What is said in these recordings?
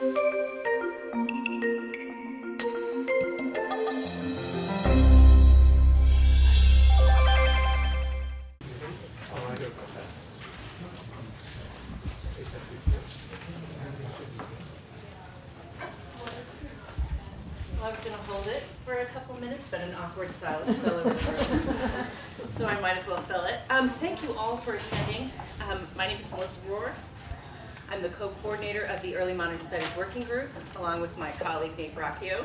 I was going to hold it for a couple minutes, but an awkward silence fell over the room, so I might as well fill it. Thank you all for attending. My name is Melissa Rohr. I'm the co-coordinator of the Early Modern Studies Working Group, along with my colleague Nate Bracchio.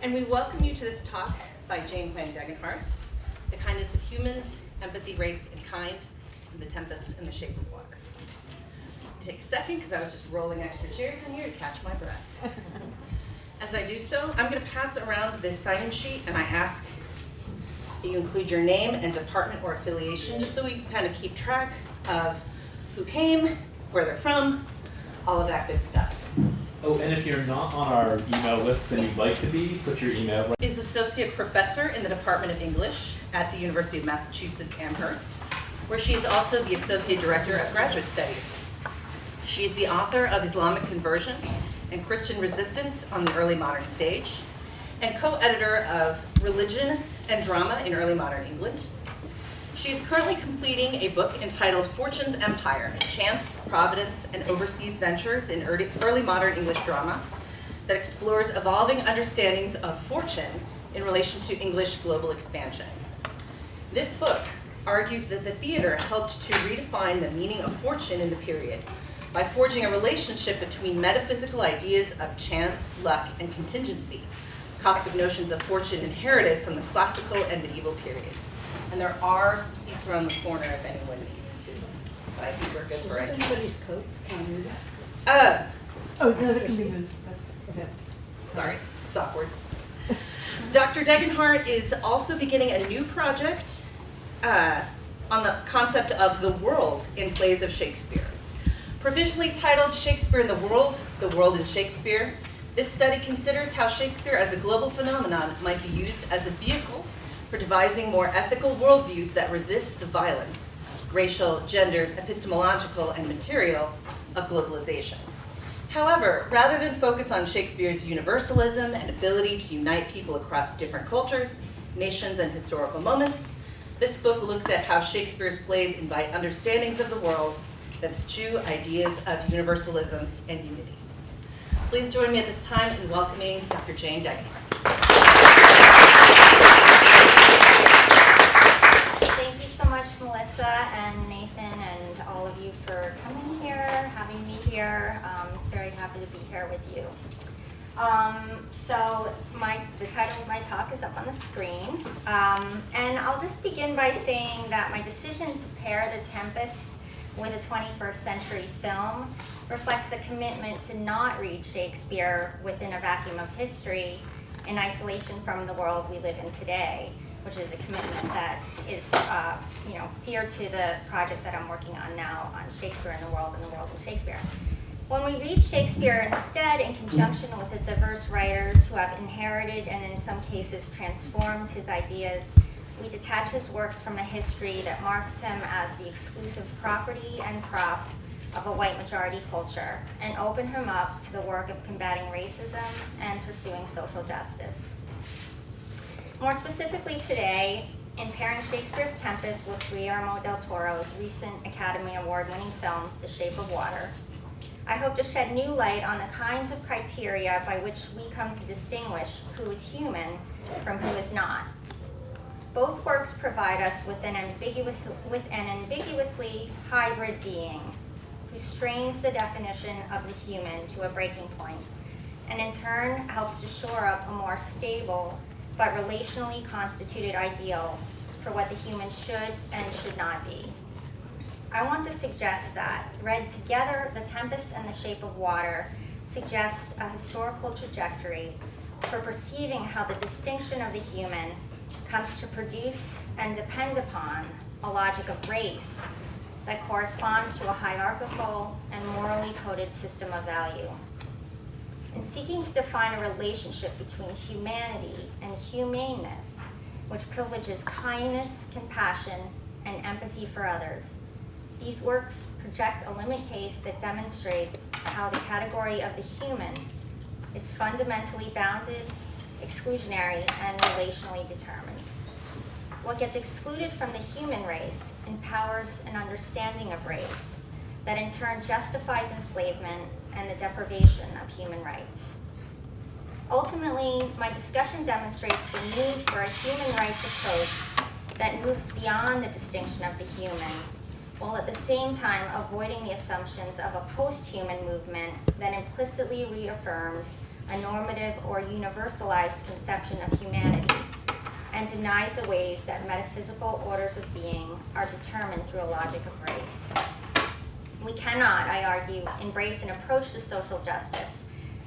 And we welcome you to this talk by Jane Hwang Degenhardt, The Kindness of Humans, Empathy, Race, and Kind, and The Tempest and the Shape of Water. Take a second, because I was just rolling extra chairs in here to catch my breath. As I do so, I'm going to pass around this sign-in sheet, and I ask that you include your name and department or affiliation, just so we can kind of keep track of who came, where they're from, all of that good stuff. Oh, and if you're not on our email list and you'd like to be, put your email. Is associate professor in the Department of English at the University of Massachusetts Amherst, where she is also the associate director of graduate studies. She is the author of Islamic Conversion and Christian Resistance on the Early Modern Stage, and co-editor of Religion and Drama in Early Modern England. She is currently completing a book entitled Fortune's Empire, Chance, Providence, and Overseas Ventures in Early Modern English Drama that explores evolving understandings of fortune in relation to English global expansion. This book argues that the theater helped to redefine the meaning of fortune in the period by forging a relationship between metaphysical ideas of chance, luck, and contingency, cosmic notions of fortune inherited from the classical and medieval periods. And there are some seats around the corner if anyone needs to, but I think we're good for it. Anybody's coat? Can I move that? Oh, no, that can be moved. That's okay. Sorry, it's awkward. Dr. Degenhardt is also beginning a new project on the concept of the world in plays of Shakespeare. Provisionally titled Shakespeare in the World in Shakespeare, this study considers how Shakespeare as a global phenomenon might be used as a vehicle for devising more ethical worldviews that resist the violence, racial, gendered, epistemological, and material of globalization. However, rather than focus on Shakespeare's universalism and ability to unite people across different cultures, nations, and historical moments, this book looks at how Shakespeare's plays invite understandings of the world that eschew ideas of universalism and unity. Please join me at this time in welcoming Dr. Jane Degenhardt. Thank you so much, Melissa and Nathan and all of you for coming here, having me here. Very happy to be here with you. So the title of my talk is up on the screen. And I'll just begin by saying that my decision to pair The Tempest with a 21st century film reflects a commitment to not read Shakespeare within a vacuum of history in isolation from the world we live in today, which is a commitment that is dear to the project that I'm working on now on Shakespeare in the world and the world in Shakespeare. When we read Shakespeare instead in conjunction with the diverse writers who have inherited and in some cases transformed his ideas, we detach his works from a history that marks him as the exclusive property and prop of a white majority culture and open him up to the work of combating racism and pursuing social justice. More specifically today, in pairing Shakespeare's Tempest with Guillermo del Toro's recent Academy Award-winning film, The Shape of Water, I hope to shed new light on the kinds of criteria by which we come to distinguish who is human from who is not. Both works provide us with an ambiguously hybrid being who strains the definition of the human to a breaking point, and in turn helps to shore up a more stable but relationally constituted ideal for what the human should and should not be. I want to suggest that, read together, The Tempest and the Shape of Water suggest a historical trajectory for perceiving how the distinction of the human comes to produce and depend upon a logic of race that corresponds to a hierarchical and morally coded system of value. In seeking to define a relationship between humanity and humaneness, which privileges kindness, compassion, and empathy for others, These works project a limit case that demonstrates how the category of the human is fundamentally bounded, exclusionary, and relationally determined. What gets excluded from the human race empowers an understanding of race that in turn justifies enslavement and the deprivation of human rights. Ultimately, my discussion demonstrates the need for a human rights approach that moves beyond the distinction of the human, while at the same time avoiding the assumptions of a post-human movement that implicitly reaffirms a normative or universalized conception of humanity and denies the ways that metaphysical orders of being are determined through a logic of race. We cannot, I argue, embrace an approach to social justice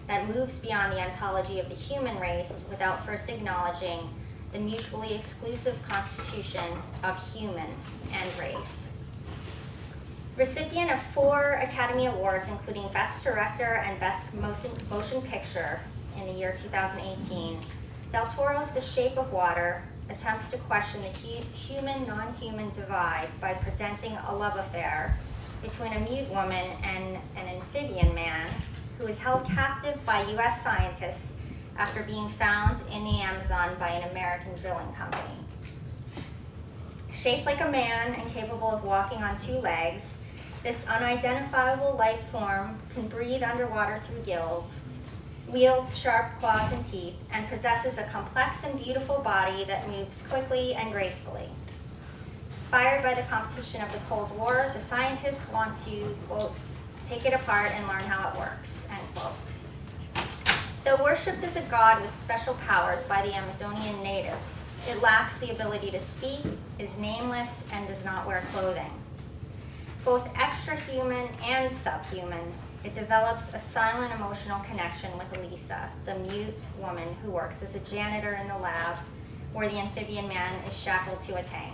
that moves beyond the ontology of the human race without first acknowledging the mutually exclusive constitution of human and race. Recipient of 4 Academy Awards, including Best Director and Best Motion Picture in the year 2018, Del Toro's The Shape of Water attempts to question the human-non-human divide by presenting a love affair between a mute woman and an amphibian man who is held captive by US scientists after being found in the Amazon by an American drilling company. Shaped like a man and capable of walking on 2 legs, this unidentifiable life form can breathe underwater through gills, wields sharp claws and teeth, and possesses a complex and beautiful body that moves quickly and gracefully. Fired by the competition of the Cold War, the scientists want to, quote, take it apart and learn how it works, end quote. Though worshipped as a god with special powers by the Amazonian natives, it lacks the ability to speak, is nameless, and does not wear clothing. Both extra-human and subhuman, it develops a silent emotional connection with Elisa, the mute woman who works as a janitor in the lab where the amphibian man is shackled to a tank.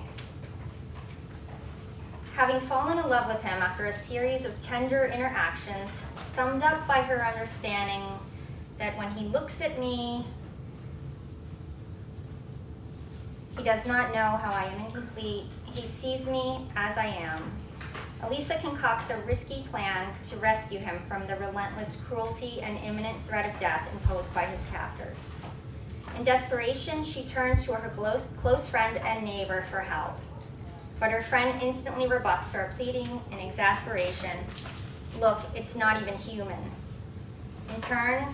Having fallen in love with him after a series of tender interactions, summed up by her understanding that when he looks at me, he does not know how I am incomplete, he sees me as I am. Elisa concocts a risky plan to rescue him from the relentless cruelty and imminent threat of death imposed by his captors. In desperation, she turns to her close friend and neighbor for help. But her friend instantly rebuffs her, pleading in exasperation, "Look, it's not even human." In turn,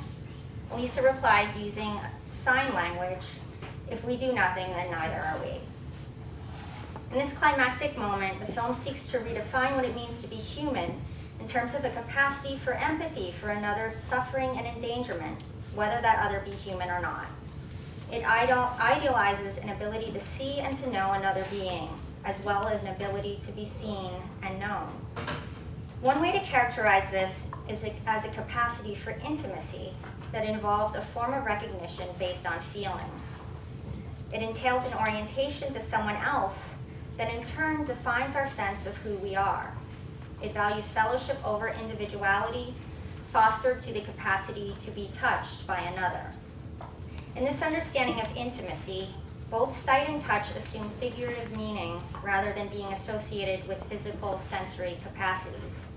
Elisa replies using sign language, "If we do nothing, then neither are we." In this climactic moment, the film seeks to redefine what it means to be human in terms of a capacity for empathy for another's suffering and endangerment, whether that other be human or not. It idealizes an ability to see and to know another being, as well as an ability to be seen and known. One way to characterize this is as a capacity for intimacy that involves a form of recognition based on feeling. It entails an orientation to someone else that in turn defines our sense of who we are. It values fellowship over individuality, fostered through the capacity to be touched by another. In this understanding of intimacy, both sight and touch assume figurative meaning rather than being associated with physical sensory capacities.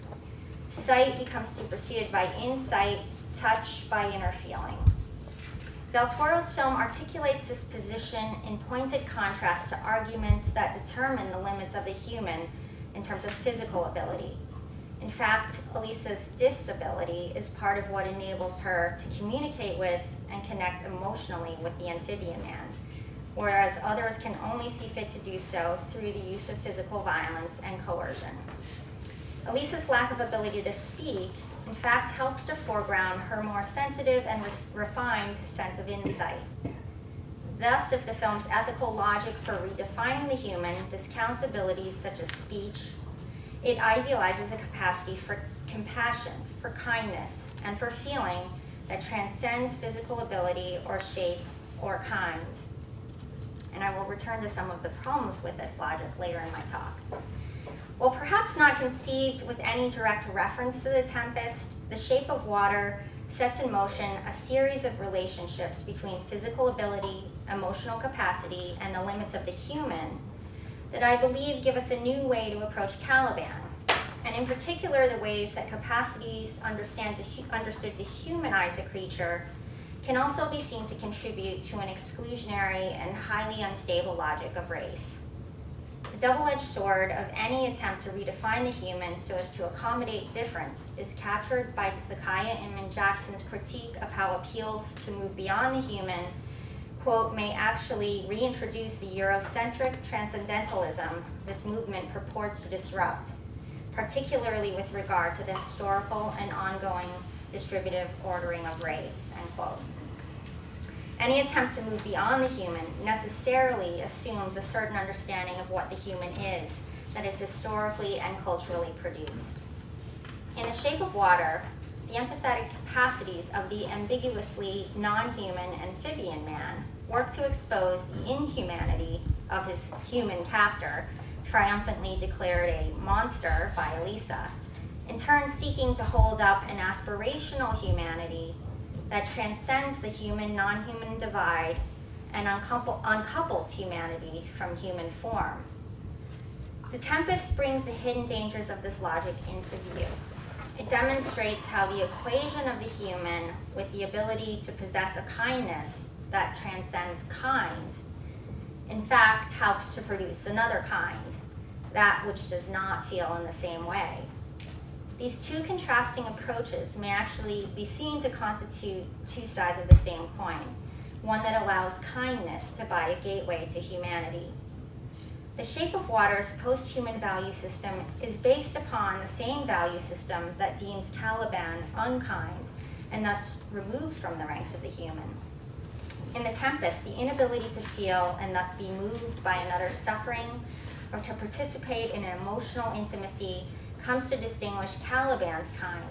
Sight becomes superseded by insight, touch by inner feeling. Del Toro's film articulates this position in pointed contrast to arguments that determine the limits of the human in terms of physical ability. In fact, Elisa's disability is part of what enables her to communicate with and connect emotionally with the amphibian man, whereas others can only see fit to do so through the use of physical violence and coercion. Elisa's lack of ability to speak, in fact, helps to foreground her more sensitive and refined sense of insight. Thus, if the film's ethical logic for redefining the human discounts abilities such as speech, it idealizes a capacity for compassion, for kindness, and for feeling that transcends physical ability or shape or kind. And I will return to some of the problems with this logic later in my talk. While perhaps not conceived with any direct reference to the Tempest, The Shape of Water sets in motion a series of relationships between physical ability, emotional capacity, and the limits of the human that I believe give us a new way to approach Caliban, and in particular the ways that capacities understood to humanize a creature can also be seen to contribute to an exclusionary and highly unstable logic of race. The double-edged sword of any attempt to redefine the human so as to accommodate difference is captured by Zekiah Inman Jackson's critique of how appeals to move beyond the human, quote, may actually reintroduce the Eurocentric transcendentalism this movement purports to disrupt, particularly with regard to the historical and ongoing distributive ordering of race, end quote. Any attempt to move beyond the human necessarily assumes a certain understanding of what the human is that is historically and culturally produced. In The Shape of Water, the empathetic capacities of the ambiguously non-human amphibian man work to expose the inhumanity of his human captor, triumphantly declared a monster by Elisa, in turn seeking to hold up an aspirational humanity that transcends the human-non-human divide and uncouples humanity from human form. The Tempest brings the hidden dangers of this logic into view. It demonstrates how the equation of the human with the ability to possess a kindness that transcends kind, in fact, helps to produce another kind, that which does not feel in the same way. These two contrasting approaches may actually be seen to constitute two sides of the same coin, one that allows kindness to buy a gateway to humanity. The Shape of Water's post-human value system is based upon the same value system that deems Caliban unkind and thus removed from the ranks of the human. In The Tempest, the inability to feel and thus be moved by another's suffering or to participate in an emotional intimacy comes to distinguish Caliban's kind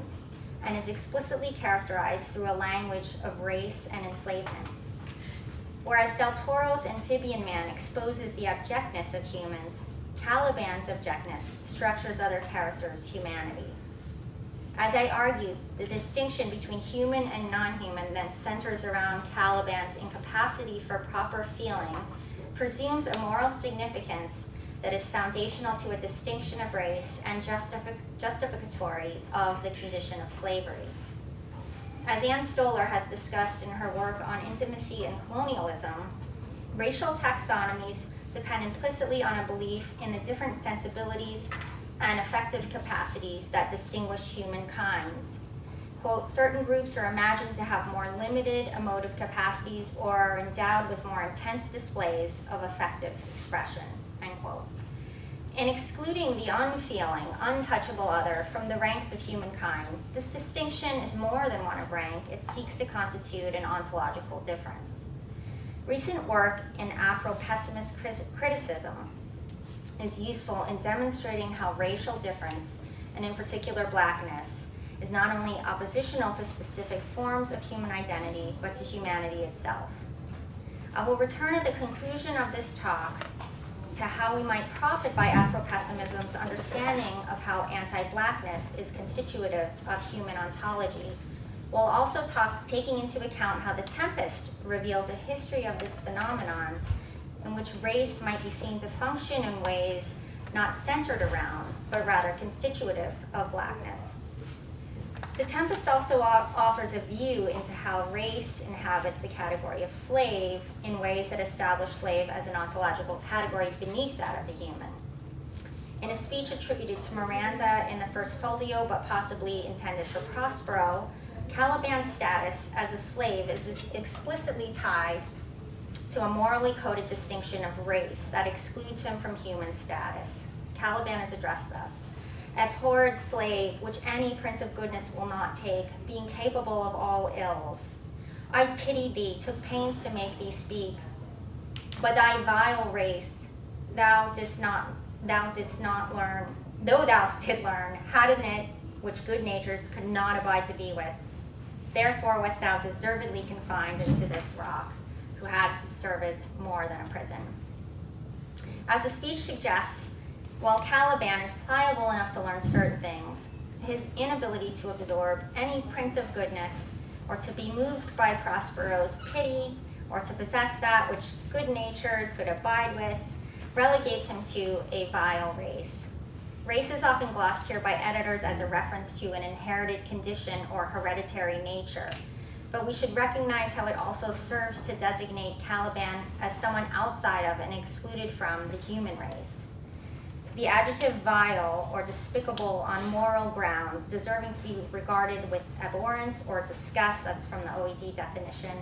and is explicitly characterized through a language of race and enslavement. Whereas Del Toro's amphibian man exposes the abjectness of humans, Caliban's abjectness structures other characters' humanity. As I argued, the distinction between human and non-human then centers around Caliban's incapacity for proper feeling, presumes a moral significance that is foundational to a distinction of race and justificatory of the condition of slavery. As Ann Stoler has discussed in her work on intimacy and colonialism, racial taxonomies depend implicitly on a belief in the different sensibilities and affective capacities that distinguish humankinds. Quote, certain groups are imagined to have more limited emotive capacities or are endowed with more intense displays of affective expression, end quote. In excluding the unfeeling, untouchable other from the ranks of humankind, this distinction is more than one of rank. It seeks to constitute an ontological difference. Recent work in Afro-pessimist criticism is useful in demonstrating how racial difference, and in particular blackness, is not only oppositional to specific forms of human identity, but to humanity itself. I will return at the conclusion of this talk to how we might profit by Afro-pessimism's understanding of how anti-blackness is constitutive of human ontology, while also taking into account how The Tempest reveals a history of this phenomenon in which race might be seen to function in ways not centered around, but rather constitutive of blackness. The Tempest also offers a view into how race inhabits the category of slave in ways that establish slave as an ontological category beneath that of the human. In a speech attributed to Miranda in the first folio, but possibly intended for Prospero, Caliban's status as a slave is explicitly tied to a morally coded distinction of race that excludes him from human status. Caliban is addressed thus: abhorred slave, which any prince of goodness will not take, being capable of all ills. I pitied thee, took pains to make thee speak, but thy vile race thou didst not learn, though thou did learn, had in it which good natures could not abide to be with. Therefore wast thou deservedly confined into this rock, who had to serve it more than a prison. As the speech suggests, while Caliban is pliable enough to learn certain things, his inability to absorb any print of goodness or to be moved by Prospero's pity or to possess that which good natures could abide with relegates him to a vile race. Race is often glossed here by editors as a reference to an inherited condition or hereditary nature, but we should recognize how it also serves to designate Caliban as someone outside of and excluded from the human race. The adjective vile or despicable on moral grounds, deserving to be regarded with abhorrence or disgust, that's from the OED definition,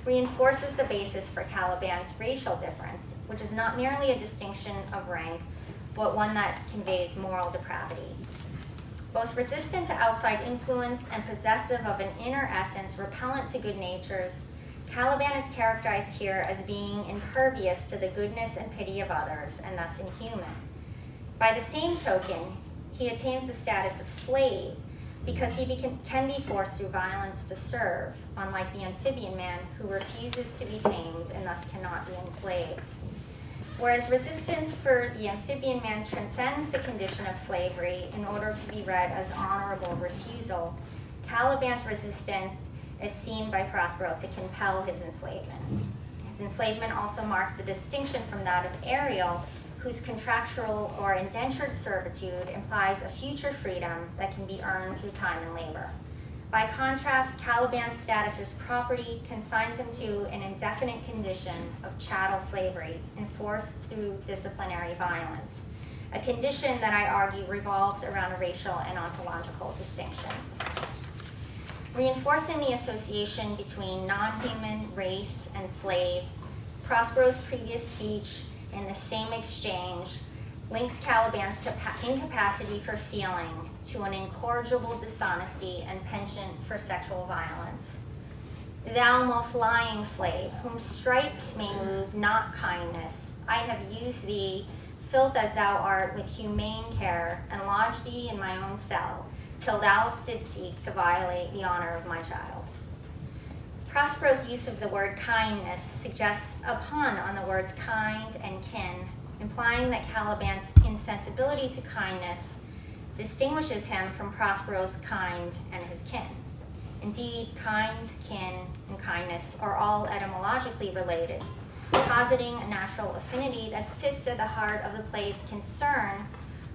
reinforces the basis for Caliban's racial difference, which is not merely a distinction of rank, but one that conveys moral depravity. Both resistant to outside influence and possessive of an inner essence repellent to good natures, Caliban is characterized here as being impervious to the goodness and pity of others, and thus inhuman. By the same token, he attains the status of slave because he can be forced through violence to serve, unlike the amphibian man who refuses to be tamed and thus cannot be enslaved. Whereas resistance for the amphibian man transcends the condition of slavery in order to be read as honorable refusal, Caliban's resistance is seen by Prospero to compel his enslavement. His enslavement also marks a distinction from that of Ariel, whose contractual or indentured servitude implies a future freedom that can be earned through time and labor. By contrast, Caliban's status as property consigns him to an indefinite condition of chattel slavery enforced through disciplinary violence, a condition that I argue revolves around a racial and ontological distinction. Reinforcing the association between non-human, race, and slave, Prospero's previous speech in the same exchange links Caliban's incapacity for feeling to an incorrigible dishonesty and penchant for sexual violence. Thou most lying slave, whom stripes may move, not kindness, I have used thee, filth as thou art, with humane care, and lodged thee in my own cell, till thou didst seek to violate the honor of my child. Prospero's use of the word kindness suggests a pun on the words kind and kin, implying that Caliban's insensibility to kindness distinguishes him from Prospero's kind and his kin. Indeed, kind, kin, and kindness are all etymologically related, positing a natural affinity that sits at the heart of the play's concern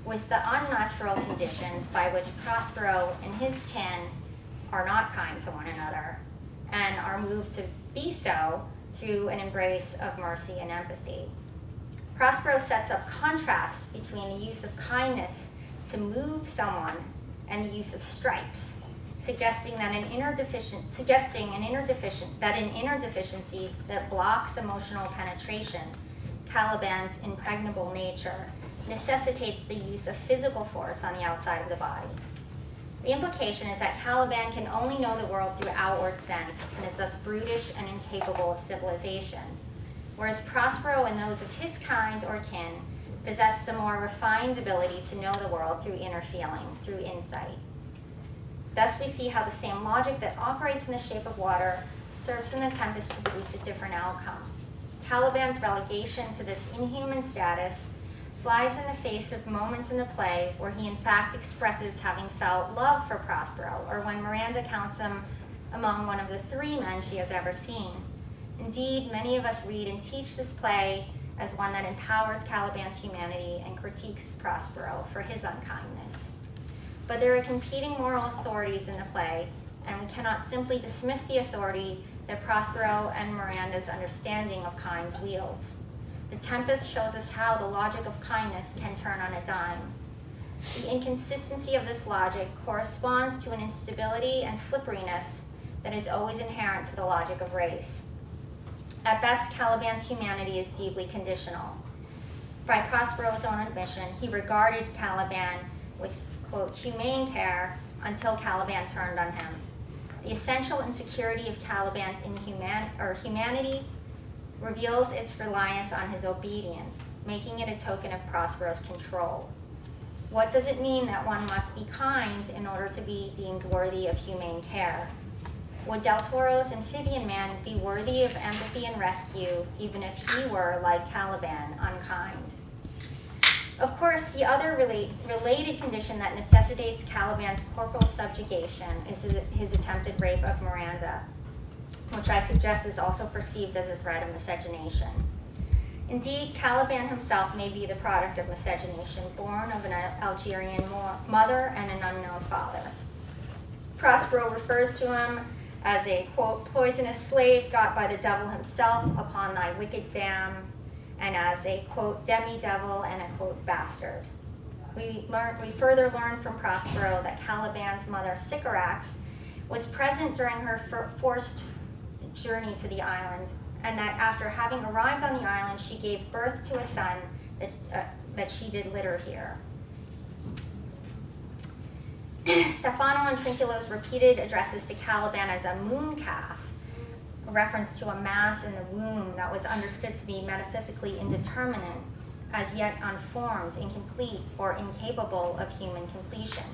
with the unnatural conditions by which Prospero and his kin are not kind to one another and are moved to be so through an embrace of mercy and empathy. Prospero sets up contrast between the use of kindness to move someone and the use of stripes, suggesting an inner deficiency that blocks emotional penetration, Caliban's impregnable nature, necessitates the use of physical force on the outside of the body. The implication is that Caliban can only know the world through outward sense and is thus brutish and incapable of civilization, whereas Prospero and those of his kind or kin possess the more refined ability to know the world through inner feeling, through insight. Thus we see how the same logic that operates in the shape of water serves in the Tempest to produce a different outcome. Caliban's relegation to this inhuman status flies in the face of moments in the play where he in fact expresses having felt love for Prospero, or when Miranda counts him among one of the 3 men she has ever seen. Indeed, many of us read and teach this play as one that empowers Caliban's humanity and critiques Prospero for his unkindness. But there are competing moral authorities in the play, and we cannot simply dismiss the authority that Prospero and Miranda's understanding of kind wields. The Tempest shows us how the logic of kindness can turn on a dime. The inconsistency of this logic corresponds to an instability and slipperiness that is always inherent to the logic of race. At best, Caliban's humanity is deeply conditional. By Prospero's own admission, he regarded Caliban with, quote, humane care until Caliban turned on him. The essential insecurity of Caliban's humanity reveals its reliance on his obedience, making it a token of Prospero's control. What does it mean that one must be kind in order to be deemed worthy of humane care? Would Del Toro's amphibian man be worthy of empathy and rescue even if he were, like Caliban, unkind? Of course, the other related condition that necessitates Caliban's corporal subjugation is his attempted rape of Miranda, which I suggest is also perceived as a threat of miscegenation. Indeed, Caliban himself may be the product of miscegenation, born of an Algerian mother and an unknown father. Prospero refers to him as a, quote, poisonous slave got by the devil himself upon thy wicked dam, and as a, quote, demi-devil and a, quote, bastard. We further learn from Prospero that Caliban's mother, Sycorax, was present during her forced journey to the island, and that after having arrived on the island, she gave birth to a son that she did litter here. Stefano and Trinculo's repeated addresses to Caliban as a moon calf, a reference to a mass in the womb that was understood to be metaphysically indeterminate, as yet unformed, incomplete, or incapable of human completion.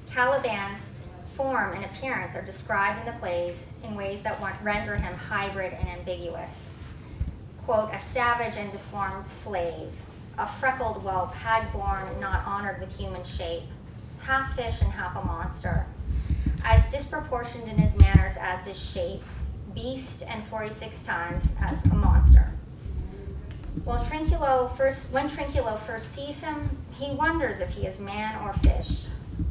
Caliban's form and appearance are described in the plays in ways that render him hybrid and ambiguous. Quote, a savage and deformed slave, a freckled whelp, hag-born, not honored with human shape, half fish and half a monster, as disproportioned in his manners as his shape, beast and 46 times as a monster. When Trinculo first sees him, he wonders if he is man or fish,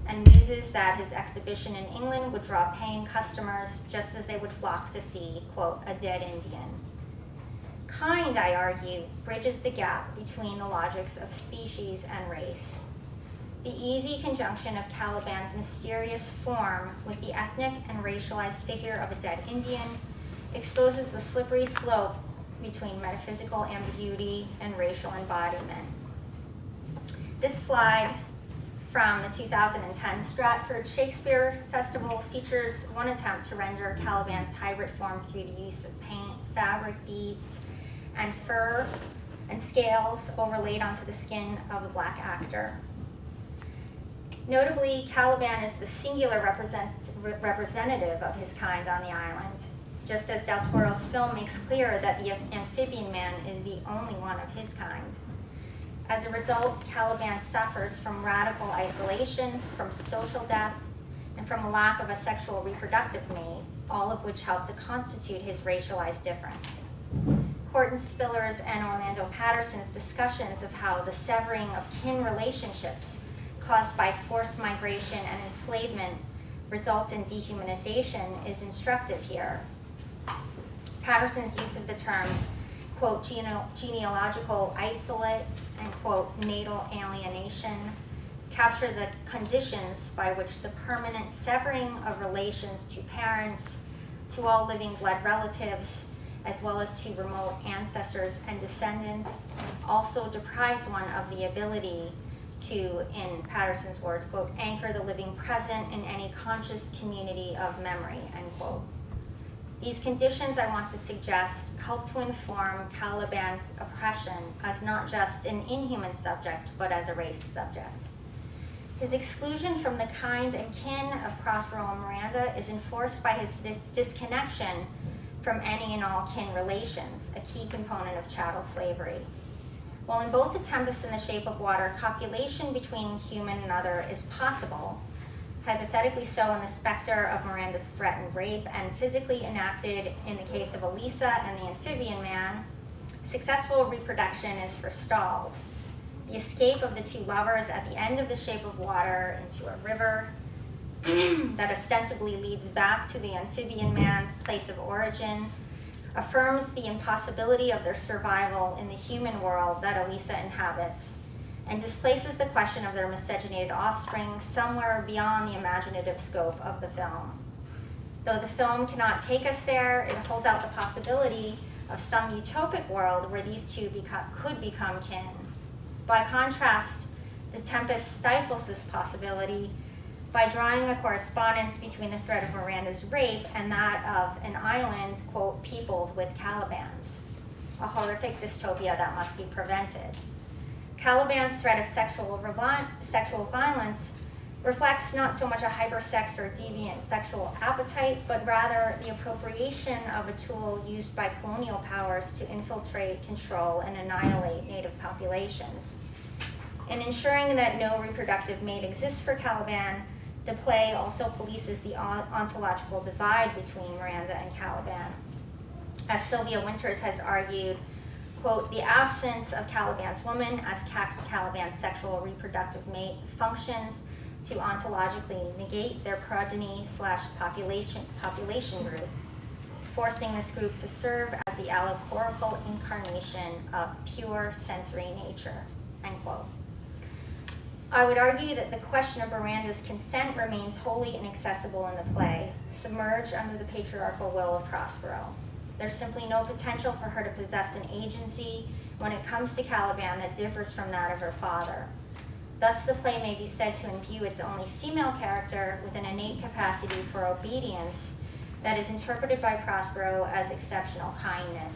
and muses that his exhibition in England would draw paying customers just as they would flock to see, quote, a dead Indian. Kind, I argue, bridges the gap between the logics of species and race. The easy conjunction of Caliban's mysterious form with the ethnic and racialized figure of a dead Indian exposes the slippery slope between metaphysical ambiguity and racial embodiment. This slide from the 2010 Stratford Shakespeare Festival features one attempt to render Caliban's hybrid form through the use of paint, fabric, beads, and fur and scales overlaid onto the skin of a black actor. Notably, Caliban is the singular representative of his kind on the island, just as Del Toro's film makes clear that the amphibian man is the only one of his kind. As a result, Caliban suffers from radical isolation, from social death, and from a lack of a sexual reproductive mate, all of which help to constitute his racialized difference. Horton Spiller's and Orlando Patterson's discussions of how the severing of kin relationships caused by forced migration and enslavement results in dehumanization is instructive here. Patterson's use of the terms, quote, genealogical isolate and, quote, natal alienation capture the conditions by which the permanent severing of relations to parents, to all living blood relatives, as well as to remote ancestors and descendants, also deprives one of the ability to, in Patterson's words, quote, anchor the living present in any conscious community of memory, end quote. These conditions, I want to suggest, help to inform Caliban's oppression as not just an inhuman subject, but as a race subject. His exclusion from the kind and kin of Prospero and Miranda is enforced by his disconnection from any and all kin relations, a key component of chattel slavery. While in both The Tempest and The Shape of Water, copulation between human and other is possible, hypothetically so in the specter of Miranda's threatened rape, and physically enacted in the case of Elisa and the amphibian man, successful reproduction is forestalled. The escape of the two lovers at the end of The Shape of Water into a river that ostensibly leads back to the amphibian man's place of origin affirms the impossibility of their survival in the human world that Elisa inhabits, and displaces the question of their miscegenated offspring somewhere beyond the imaginative scope of the film. Though the film cannot take us there, it holds out the possibility of some utopic world where these two could become kin. By contrast, The Tempest stifles this possibility by drawing a correspondence between the threat of Miranda's rape and that of an island, quote, peopled with Calibans, a horrific dystopia that must be prevented. Caliban's threat of sexual violence reflects not so much a hypersexed or deviant sexual appetite, but rather the appropriation of a tool used by colonial powers to infiltrate, control, and annihilate native populations. In ensuring that no reproductive mate exists for Caliban, the play also polices the ontological divide between Miranda and Caliban. As Sylvia Winters has argued, quote, the absence of Caliban's woman as Caliban's sexual reproductive mate functions to ontologically negate their progeny/population group, forcing this group to serve as the allegorical incarnation of pure sensory nature, end quote. I would argue that the question of Miranda's consent remains wholly inaccessible in the play, submerged under the patriarchal will of Prospero. There's simply no potential for her to possess an agency when it comes to Caliban that differs from that of her father. Thus, the play may be said to imbue its only female character with an innate capacity for obedience that is interpreted by Prospero as exceptional kindness.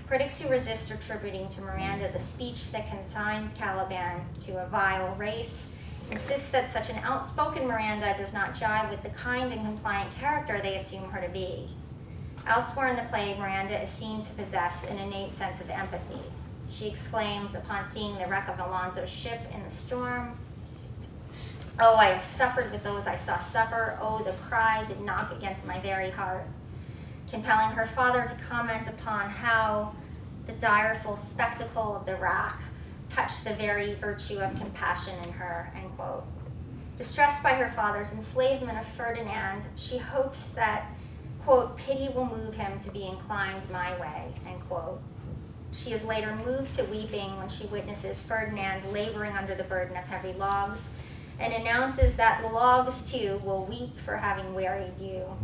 Critics who resist attributing to Miranda the speech that consigns Caliban to a vile race insist that such an outspoken Miranda does not jive with the kind and compliant character they assume her to be. Elsewhere in the play, Miranda is seen to possess an innate sense of empathy. She exclaims upon seeing the wreck of Alonso's ship in the storm, "Oh, I have suffered with those I saw suffer. Oh, the cry did knock against my very heart," compelling her father to comment upon how the direful spectacle of the rack touched the very virtue of compassion in her, end quote. Distressed by her father's enslavement of Ferdinand, she hopes that, quote, pity will move him to be inclined my way, end quote. She is later moved to weeping when she witnesses Ferdinand laboring under the burden of heavy logs and announces that the logs, too, will weep for having wearied you.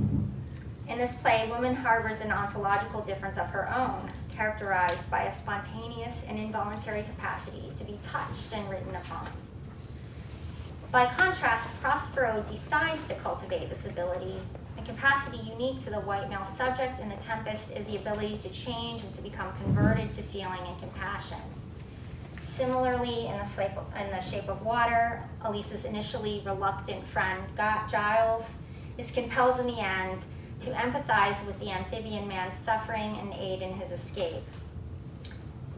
In this play, woman harbors an ontological difference of her own, characterized by a spontaneous and involuntary capacity to be touched and written upon. By contrast, Prospero decides to cultivate this ability. A capacity unique to the white male subject in The Tempest is the ability to change and to become converted to feeling and compassion. Similarly, in the Shape of Water, Elisa's initially reluctant friend, Giles, is compelled in the end to empathize with the amphibian man's suffering and aid in his escape.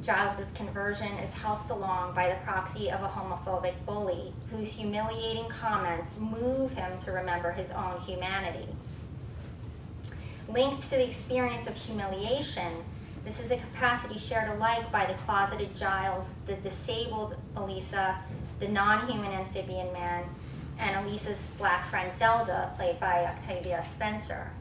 Giles's conversion is helped along by the proxy of a homophobic bully whose humiliating comments move him to remember his own humanity. Linked to the experience of humiliation, this is a capacity shared alike by the closeted Giles, the disabled Elisa, the non-human amphibian man, and Elisa's black friend Zelda, played by Octavia Spencer.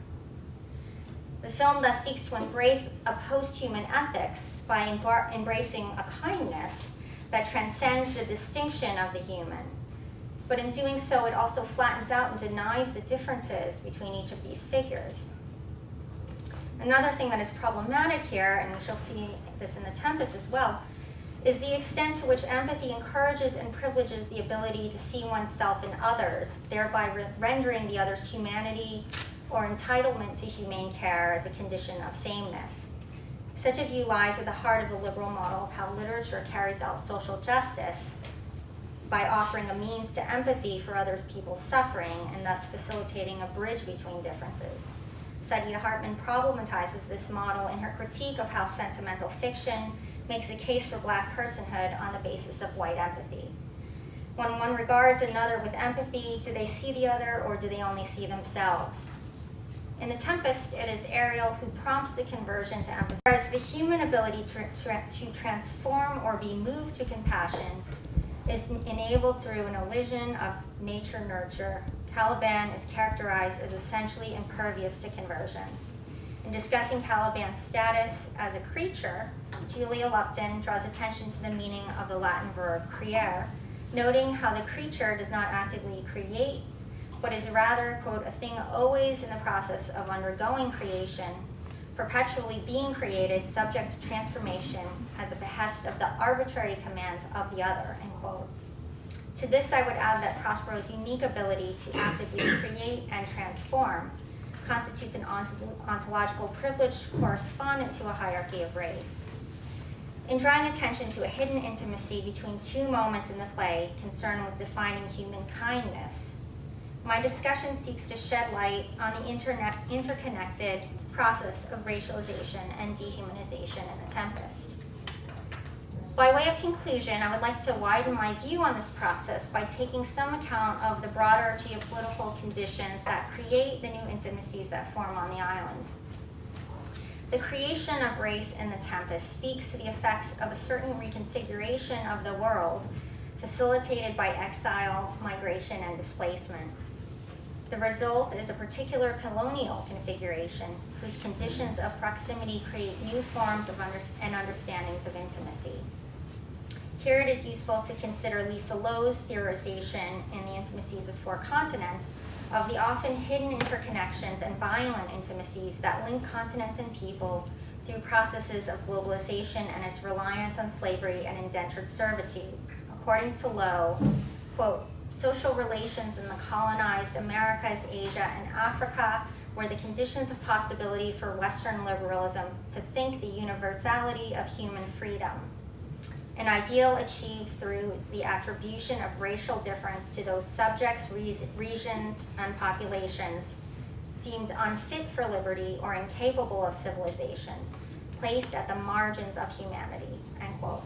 The film thus seeks to embrace a post-human ethics by embracing a kindness that transcends the distinction of the human. But in doing so, it also flattens out and denies the differences between each of these figures. Another thing that is problematic here, and we shall see this in The Tempest as well, is the extent to which empathy encourages and privileges the ability to see oneself in others, thereby rendering the other's humanity or entitlement to humane care as a condition of sameness. Such a view lies at the heart of the liberal model of how literature carries out social justice by offering a means to empathy for other people's suffering and thus facilitating a bridge between differences. Saidiya Hartman problematizes this model in her critique of how sentimental fiction makes a case for black personhood on the basis of white empathy. When one regards another with empathy, do they see the other or do they only see themselves? In The Tempest, it is Ariel who prompts the conversion to empathy, whereas the human ability to transform or be moved to compassion is enabled through an illusion of nature-nurture. Caliban is characterized as essentially impervious to conversion. In discussing Caliban's status as a creature, Julia Lupton draws attention to the meaning of the Latin verb creare, noting how the creature does not actively create, but is rather, quote, a thing always in the process of undergoing creation, perpetually being created, subject to transformation at the behest of the arbitrary commands of the other, end quote. To this, I would add that Prospero's unique ability to actively create and transform constitutes an ontological privilege correspondent to a hierarchy of race. In drawing attention to a hidden intimacy between two moments in the play concerned with defining human kindness, my discussion seeks to shed light on the interconnected process of racialization and dehumanization in The Tempest. By way of conclusion, I would like to widen my view on this process by taking some account of the broader geopolitical conditions that create the new intimacies that form on the island. The creation of race in the Tempest speaks to the effects of a certain reconfiguration of the world facilitated by exile, migration, and displacement. The result is a particular colonial configuration whose conditions of proximity create new forms of and understandings of intimacy. Here it is useful to consider Lisa Lowe's theorization in The Intimacies of Four Continents of the often hidden interconnections and violent intimacies that link continents and people through processes of globalization and its reliance on slavery and indentured servitude. According to Lowe, quote, social relations in the colonized Americas, Asia, and Africa were the conditions of possibility for Western liberalism to think the universality of human freedom, an ideal achieved through the attribution of racial difference to those subjects, regions, and populations deemed unfit for liberty or incapable of civilization, placed at the margins of humanity, end quote.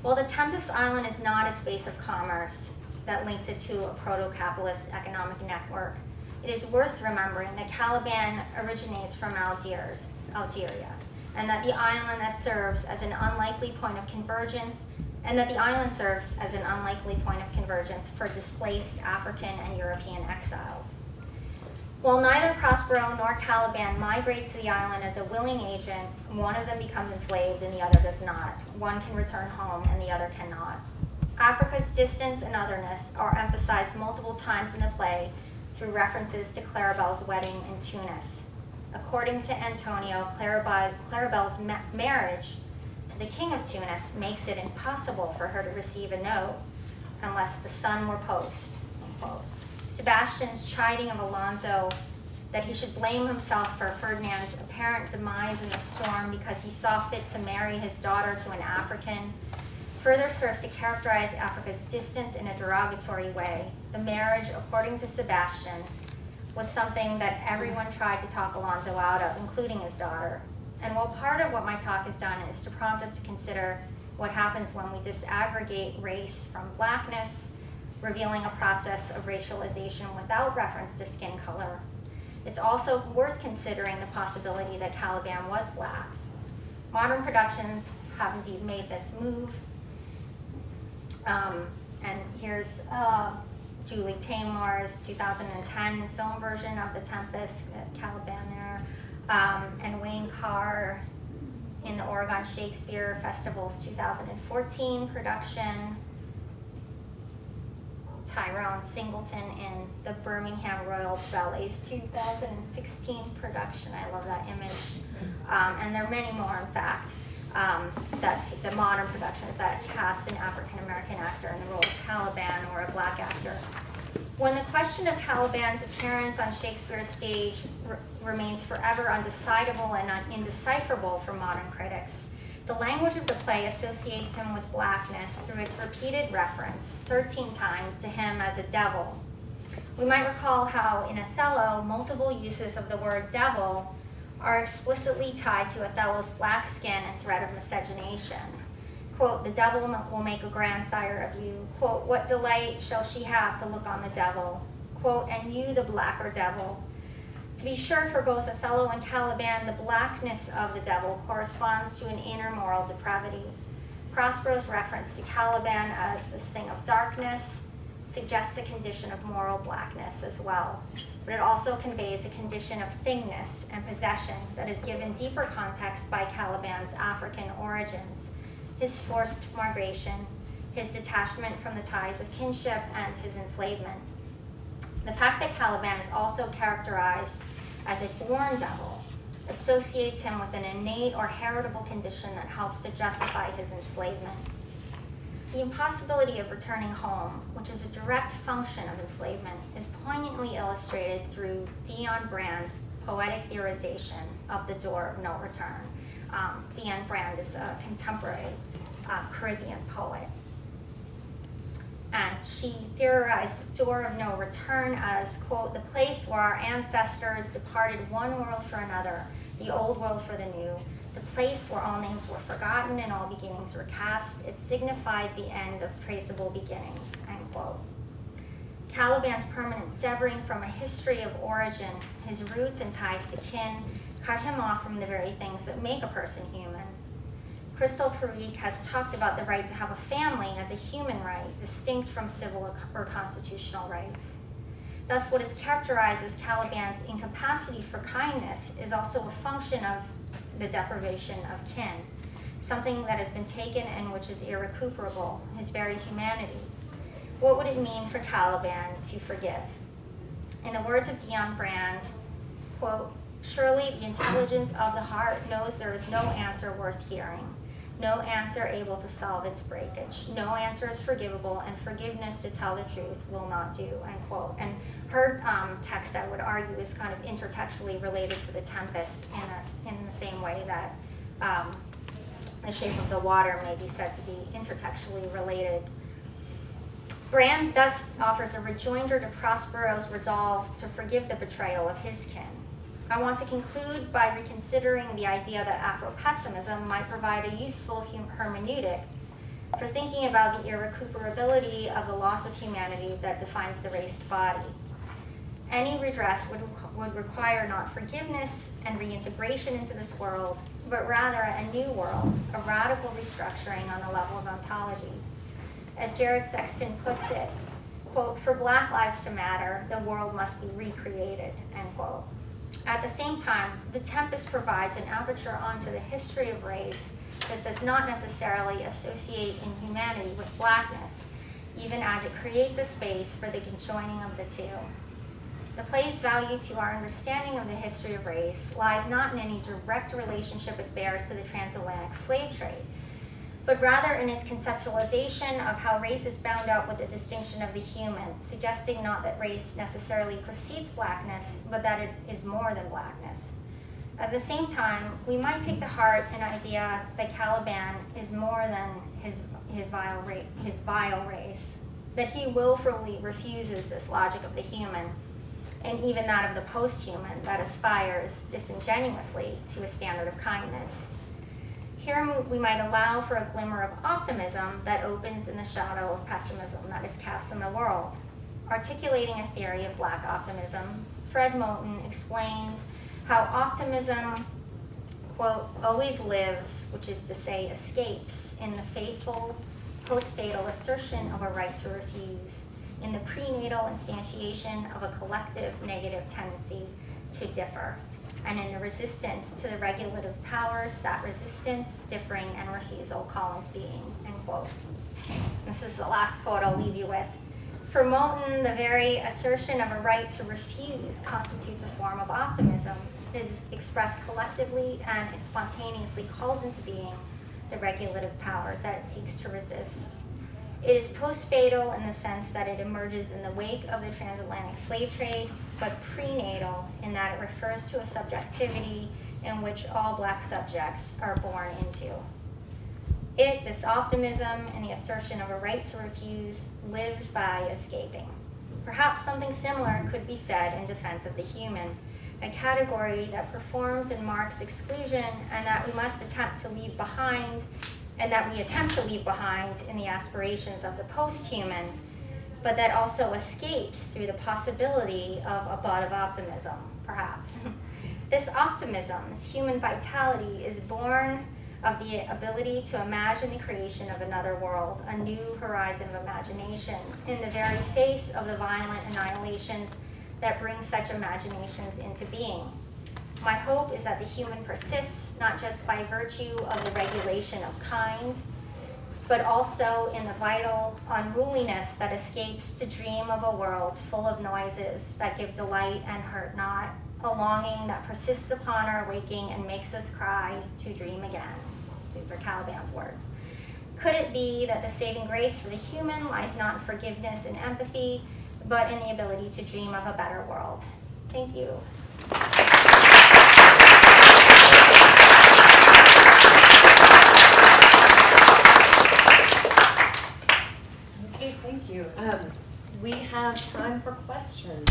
While the Tempest Island is not a space of commerce that links it to a proto-capitalist economic network, it is worth remembering that Caliban originates from Algeria, and that the island serves as an unlikely point of convergence for displaced African and European exiles. While neither Prospero nor Caliban migrates to the island as a willing agent, one of them becomes enslaved and the other does not. One can return home and the other cannot. Africa's distance and otherness are emphasized multiple times in the play through references to Claribel's wedding in Tunis. According to Antonio, Claribel's marriage to the king of Tunis makes it impossible for her to receive a note unless the sun were post, unquote. Sebastian's chiding of Alonso that he should blame himself for Ferdinand's apparent demise in the storm because he saw fit to marry his daughter to an African further serves to characterize Africa's distance in a derogatory way. The marriage, according to Sebastian, was something that everyone tried to talk Alonso out of, including his daughter. And while part of what my talk has done is to prompt us to consider what happens when we disaggregate race from blackness, revealing a process of racialization without reference to skin color, it's also worth considering the possibility that Caliban was black. Modern productions have indeed made this move. And here's Julie Taymor's 2010 film version of The Tempest, Caliban there, and Wayne Carr in the Oregon Shakespeare Festival's 2014 production, Tyrone Singleton in the Birmingham Royal Ballet's 2016 production. I love that image. And there are many more, in fact, that the modern productions that cast an African-American actor in the role of Caliban or a black actor. When the question of Caliban's appearance on Shakespeare's stage remains forever undecidable and indecipherable for modern critics, the language of the play associates him with blackness through its repeated reference, 13 times, to him as a devil. We might recall how in Othello, multiple uses of the word devil are explicitly tied to Othello's black skin and threat of miscegenation. Quote, the devil will make a grandsire of you. Quote, what delight shall she have to look on the devil? Quote, and you the blacker devil. To be sure, for both Othello and Caliban, the blackness of the devil corresponds to an inner moral depravity. Prospero's reference to Caliban as this thing of darkness suggests a condition of moral blackness as well, but it also conveys a condition of thingness and possession that is given deeper context by Caliban's African origins, his forced migration, his detachment from the ties of kinship, and his enslavement. The fact that Caliban is also characterized as a born devil associates him with an innate or heritable condition that helps to justify his enslavement. The impossibility of returning home, which is a direct function of enslavement, is poignantly illustrated through Dion Brand's poetic theorization of the door of no return. Dion Brand is a contemporary Caribbean poet. And she theorized the door of no return as, quote, the place where our ancestors departed one world for another, the old world for the new, the place where all names were forgotten and all beginnings were cast. It signified the end of traceable beginnings, end quote. Caliban's permanent severing from a history of origin, his roots and ties to kin, cut him off from the very things that make a person human. Crystal Parikh has talked about the right to have a family as a human right, distinct from civil or constitutional rights. Thus, what is characterized as Caliban's incapacity for kindness is also a function of the deprivation of kin, something that has been taken and which is irrecuperable, his very humanity. What would it mean for Caliban to forgive? In the words of Dion Brand, quote, "Surely the intelligence of the heart knows there is no answer worth hearing, no answer able to solve its breakage. No answer is forgivable, and forgiveness, to tell the truth, will not do," end quote. And her text, I would argue, is kind of intertextually related to the Tempest in the same way that the shape of the water may be said to be intertextually related. Brand thus offers a rejoinder to Prospero's resolve to forgive the betrayal of his kin. I want to conclude by reconsidering the idea that Afro-pessimism might provide a useful hermeneutic for thinking about the irrecuperability of the loss of humanity that defines the raced body. Any redress would require not forgiveness and reintegration into this world, but rather a new world, a radical restructuring on the level of ontology. As Jared Sexton puts it, quote, "For Black lives to matter, the world must be recreated," end quote. At the same time, the Tempest provides an aperture onto the history of race that does not necessarily associate inhumanity with Blackness, even as it creates a space for the conjoining of the two. The play's value to our understanding of the history of race lies not in any direct relationship it bears to the transatlantic slave trade, but rather in its conceptualization of how race is bound up with the distinction of the human, suggesting not that race necessarily precedes Blackness, but that it is more than Blackness. At the same time, we might take to heart an idea that Caliban is more than his vile race, that he willfully refuses this logic of the human, and even that of the post-human that aspires disingenuously to a standard of kindness. Here we might allow for a glimmer of optimism that opens in the shadow of pessimism that is cast in the world. Articulating a theory of Black optimism, Fred Moten explains how optimism, quote, "always lives," which is to say escapes, in the faithful, post-fatal assertion of a right to refuse, in the prenatal instantiation of a collective negative tendency to differ, and in the resistance to the regulative powers that resistance, differing, and refusal call into being, end quote. This is the last quote I'll leave you with. For Moten, the very assertion of a right to refuse constitutes a form of optimism. It is expressed collectively, and it spontaneously calls into being the regulative powers that it seeks to resist. It is post-fatal in the sense that it emerges in the wake of the transatlantic slave trade, but prenatal in that it refers to a subjectivity in which all Black subjects are born into. This optimism and the assertion of a right to refuse, lives by escaping. Perhaps something similar could be said in defense of the human, a category that performs and marks exclusion and that we must attempt to leave behind, and that we attempt to leave behind in the aspirations of the post-human, but that also escapes through the possibility of a bud of optimism, perhaps. This optimism, this human vitality, is born of the ability to imagine the creation of another world, a new horizon of imagination, in the very face of the violent annihilations that bring such imaginations into being. My hope is that the human persists not just by virtue of the regulation of kind, but also in the vital unruliness that escapes to dream of a world full of noises that give delight and hurt not, a longing that persists upon our waking and makes us cry to dream again. These are Caliban's words. Could it be that the saving grace for the human lies not in forgiveness and empathy, but in the ability to dream of a better world? Thank you. Okay, thank you. We have time for questions.